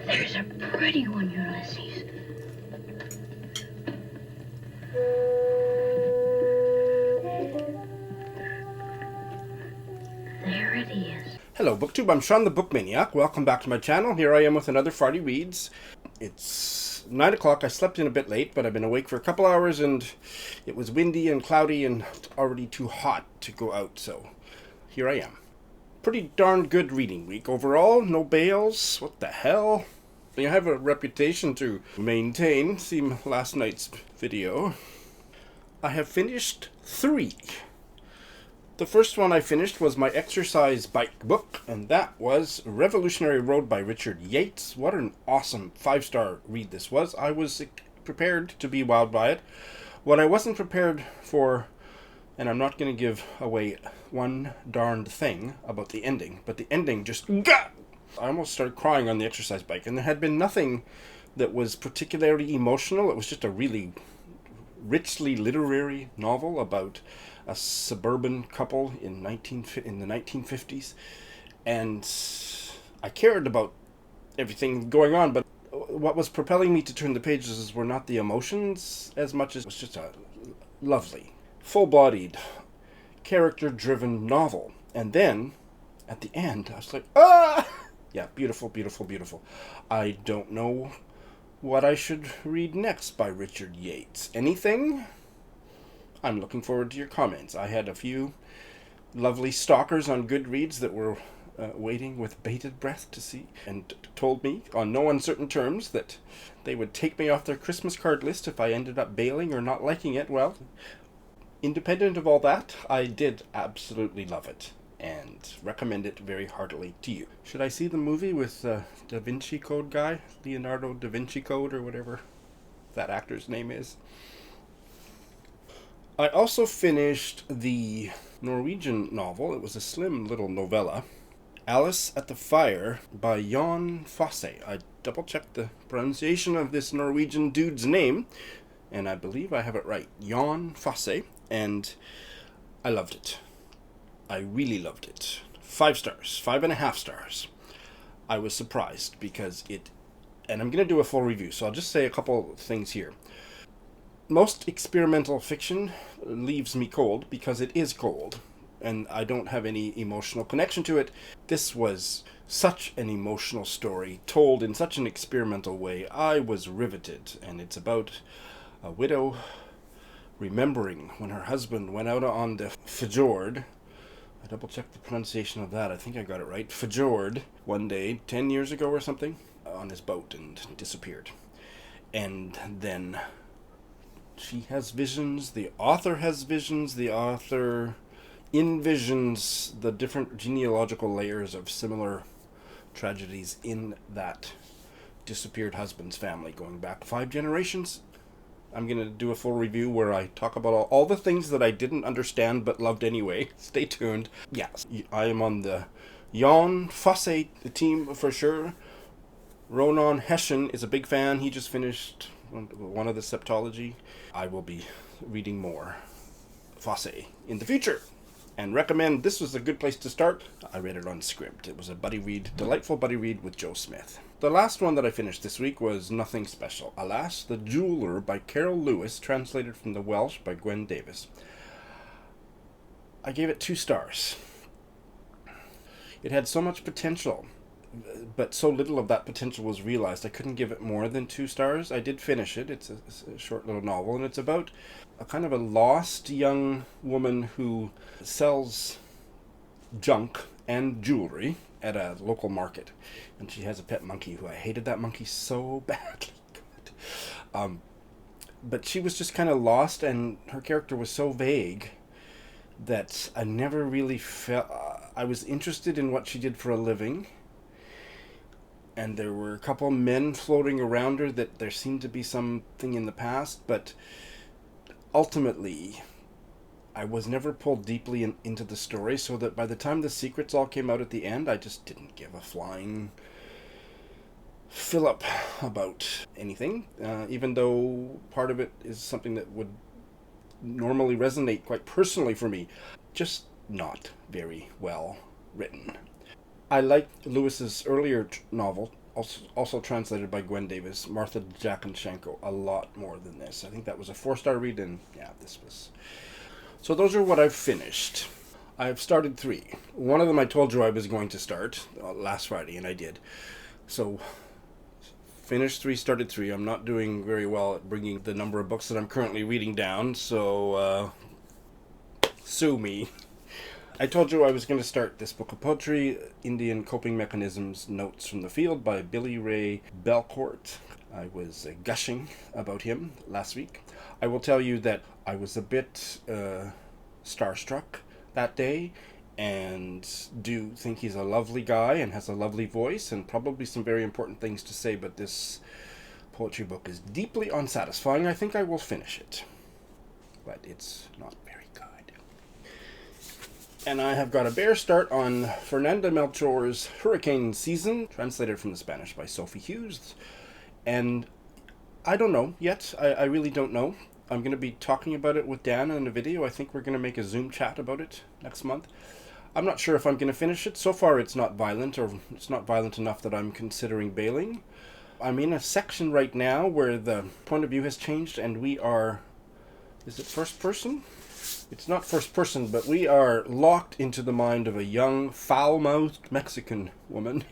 There's a pretty one, Ulysses. There it is. Hello, BookTube. I'm Sean the Book Maniac. Welcome back to my channel. Here I am with another Friday Reads. It's 9 o'clock. I slept in a bit late, but I've been awake for a couple hours, and it was windy and cloudy and already too hot to go out, so here I am. Pretty darn good reading week overall. No bails. What the hell? I have a reputation to maintain. See last night's video. I have finished 3. The first one I finished was my exercise bike book, and that was Revolutionary Road by Richard Yates. What an awesome 5-star read this was. I was prepared to be wowed by it. What I wasn't prepared for, and I'm not going to give away one darned thing about the ending, but the ending just got... I almost started crying on the exercise bike, and there had been nothing that was particularly emotional. It was just a really richly literary novel about a suburban couple in the 1950s, and I cared about everything going on, but what was propelling me to turn the pages were not the emotions as much as it was just a lovely, full-bodied, character-driven novel. And then, at the end, I was like, ah! Yeah, beautiful, beautiful, beautiful. I don't know what I should read next by Richard Yates. Anything? I'm looking forward to your comments. I had a few lovely stalkers on Goodreads that were waiting with bated breath to see, and told me on no uncertain terms that they would take me off their Christmas card list if I ended up bailing or not liking it. Well, independent of all that, I did absolutely love it and recommend it very heartily to you. Should I see the movie with Da Vinci Code guy? Leonardo Da Vinci Code, or whatever that actor's name is. I also finished the Norwegian novel. It was a slim little novella, Alice at the Fire by Jon Fosse. I double-checked the pronunciation of this Norwegian dude's name, and I believe I have it right. Jon Fosse, and I loved it. I really loved it. 5 stars, 5.5 stars. I was surprised because and I'm going to do a full review, so I'll just say a couple things here. Most experimental fiction leaves me cold because it is cold, and I don't have any emotional connection to it. This was such an emotional story, told in such an experimental way. I was riveted, and it's about a widow remembering when her husband went out on the fjord. I double-checked the pronunciation of that. I think I got it right. Fjord, one day, 10 years ago or something, on his boat and disappeared. And then she has visions, the author has visions, the author envisions the different genealogical layers of similar tragedies in that disappeared husband's family going back 5 generations. I'm going to do a full review where I talk about all the things that I didn't understand but loved anyway. Stay tuned. Yes, I am on the Jon Fosse team for sure. Ronan Hession is a big fan. He just finished one of the Septology. I will be reading more Fosse in the future, and recommend. This was a good place to start. I read it on Scribd. It was a buddy read, delightful buddy read with Joe Smith. The last one that I finished this week was Nothing Special. Alas, the Jeweler by Carol Lewis, translated from the Welsh by Gwen Davis. I gave it 2 stars. It had so much potential, but so little of that potential was realized. I couldn't give it more than 2 stars. I did finish it. It's a short little novel, and it's about a kind of a lost young woman who sells junk and jewelry at a local market. And she has a pet monkey who I hated that monkey so badly. But she was just kind of lost, and her character was so vague that I never really felt... I was interested in what she did for a living, and there were a couple men floating around her that there seemed to be something in the past, but ultimately I was never pulled deeply into the story, so that by the time the secrets all came out at the end, I just didn't give a flying fillip about anything, even though part of it is something that would normally resonate quite personally for me. Just not very well written. I liked Lewis's earlier novel, also translated by Gwen Davis, Martha Jakunchenko, a lot more than this. I think that was a 4-star read, and yeah, this was... So those are what I've finished. I've started 3. One of them I told you I was going to start last Friday, and I did. So, finished 3, started 3. I'm not doing very well at bringing the number of books that I'm currently reading down, so sue me. I told you I was going to start this book of poetry, Indian Coping Mechanisms, Notes from the Field by Billy Ray Belcourt. I was gushing about him last week. I will tell you that I was a bit starstruck that day, and do think he's a lovely guy and has a lovely voice and probably some very important things to say, but this poetry book is deeply unsatisfying. I think I will finish it, but it's not very good. And I have got a bare start on Fernanda Melchor's Hurricane Season, translated from the Spanish by Sophie Hughes. And I don't know yet. I really don't know. I'm going to be talking about it with Dan in a video. I think we're going to make a Zoom chat about it next month. I'm not sure if I'm going to finish it. So far it's not violent, or it's not violent enough that I'm considering bailing. I'm in a section right now where the point of view has changed, and we are... Is it first person? It's not first person, but we are locked into the mind of a young, foul-mouthed Mexican woman,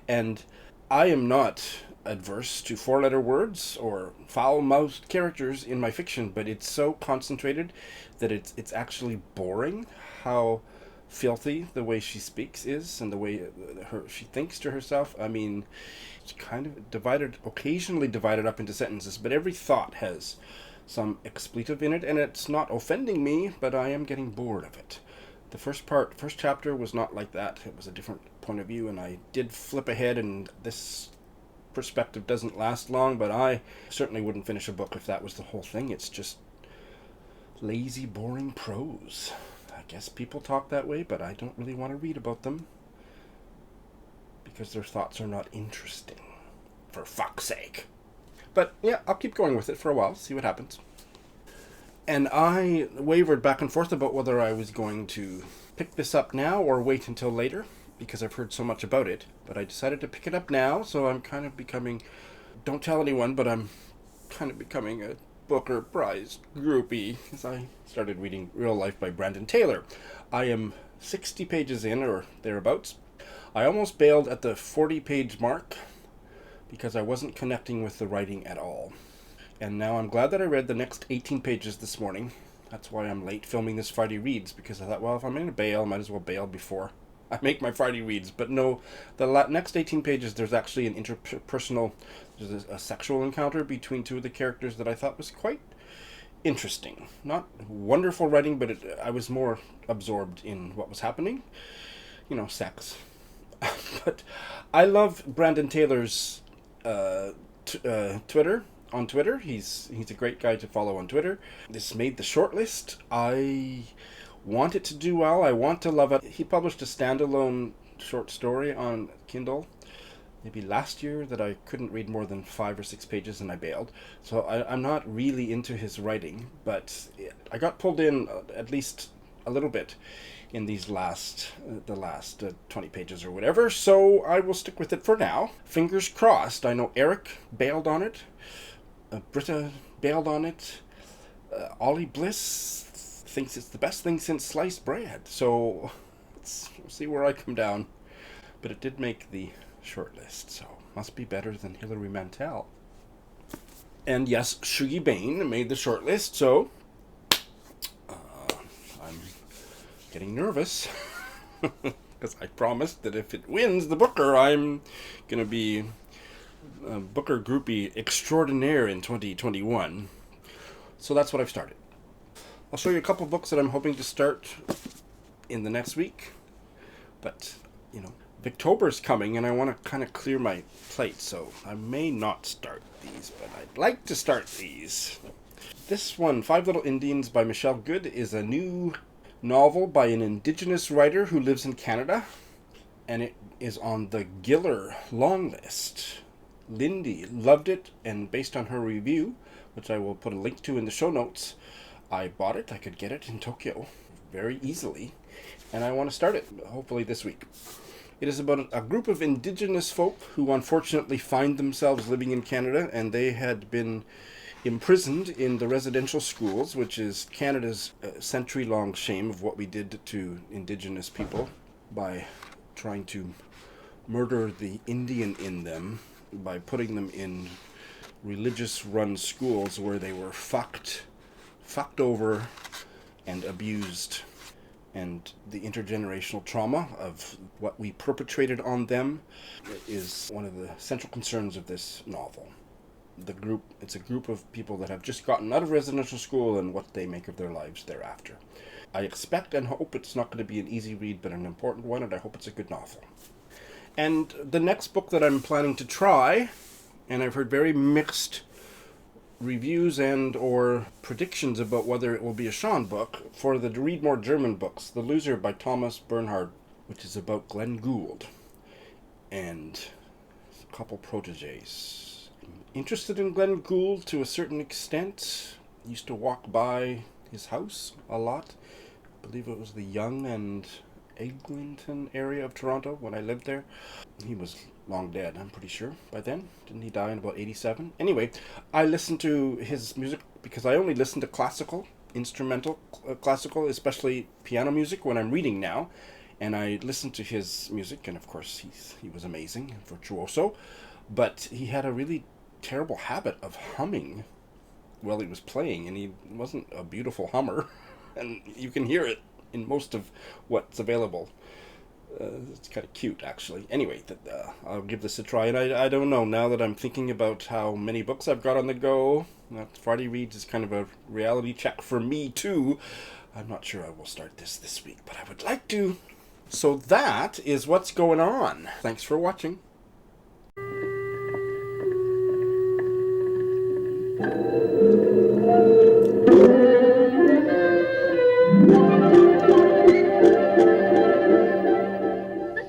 and I am not adverse to 4-letter words or foul-mouthed characters in my fiction, but it's so concentrated that it's actually boring how filthy the way she speaks is, and the way she thinks to herself. I mean, it's kind of occasionally divided up into sentences, but every thought has some expletive in it, and it's not offending me, but I am getting bored of it. The first chapter was not like that. It was a different point of view, and I did flip ahead, and this perspective doesn't last long, but I certainly wouldn't finish a book if that was the whole thing. It's just lazy, boring prose. I guess people talk that way, but I don't really want to read about them because their thoughts are not interesting, for fuck's sake. But yeah, I'll keep going with it for a while, see what happens. And I wavered back and forth about whether I was going to pick this up now or wait until later, because I've heard so much about it. But I decided to pick it up now, so I'm kind of becoming... Don't tell anyone, but I'm kind of becoming a Booker Prize groupie, because I started reading Real Life by Brandon Taylor. I am 60 pages in, or thereabouts. I almost bailed at the 40-page mark, because I wasn't connecting with the writing at all. And now I'm glad that I read the next 18 pages this morning. That's why I'm late filming this Friday Reads, because I thought, well, if I'm going to bail, I might as well bail before I make my Friday Reads. But no, the next 18 pages, there's actually an interpersonal, there's a sexual encounter between 2 of the characters that I thought was quite interesting. Not wonderful writing, but I was more absorbed in what was happening. You know, sex. But I love Brandon Taylor's Twitter. On Twitter, he's a great guy to follow on Twitter. This made the shortlist. I want it to do well. I want to love it. He published a standalone short story on Kindle maybe last year that I couldn't read more than 5 or 6 pages, and I bailed. So I'm not really into his writing, but I got pulled in at least a little bit in these the last 20 pages or whatever, so I will stick with it for now. Fingers crossed. I know Eric bailed on it. Britta bailed on it. Ollie Bliss thinks it's the best thing since sliced bread. So we'll see where I come down. But it did make the shortlist, so must be better than Hilary Mantel. And yes, Shugi Bain made the shortlist, so I'm getting nervous. Because I promised that if it wins the Booker, I'm going to be Booker groupie extraordinaire in 2021. So that's what I've started. I'll show you a couple books that I'm hoping to start in the next week. But, you know, Victober's coming and I want to kind of clear my plate, so I may not start these, but I'd like to start these. This one, Five Little Indians by Michelle Good, is a new novel by an Indigenous writer who lives in Canada, and it is on the Giller long list. Lindy loved it, and based on her review, which I will put a link to in the show notes, I bought it. I could get it in Tokyo very easily, and I want to start it, hopefully this week. It is about a group of Indigenous folk who unfortunately find themselves living in Canada, and they had been imprisoned in the residential schools, which is Canada's century-long shame of what we did to Indigenous people by trying to murder the Indian in them by putting them in religious-run schools where they were fucked over and abused. And the intergenerational trauma of what we perpetrated on them is one of the central concerns of this novel. It's a group of people that have just gotten out of residential school and what they make of their lives thereafter. I expect and hope it's not going to be an easy read, but an important one, and I hope it's a good novel. And the next book that I'm planning to try, and I've heard very mixed reviews and or predictions about whether it will be a Sean book, for the Read More German books, The Loser by Thomas Bernhard, which is about Glenn Gould and a couple proteges. I'm interested in Glenn Gould to a certain extent. Used to walk by his house a lot. I believe it was the Yonge and Eglinton area of Toronto when I lived there. He was long dead, I'm pretty sure, by then. Didn't he die in about 87? Anyway, I listen to his music because I only listen to classical, instrumental classical, especially piano music when I'm reading now. And I listen to his music, and of course he was amazing, virtuoso. But he had a really terrible habit of humming while he was playing, and he wasn't a beautiful hummer. And you can hear it in most of what's available. It's kind of cute, actually. Anyway, I'll give this a try, and I don't know, now that I'm thinking about how many books I've got on the go, that Friday Reads is kind of a reality check for me, too. I'm not sure I will start this week, but I would like to. So that is what's going on. Thanks for watching.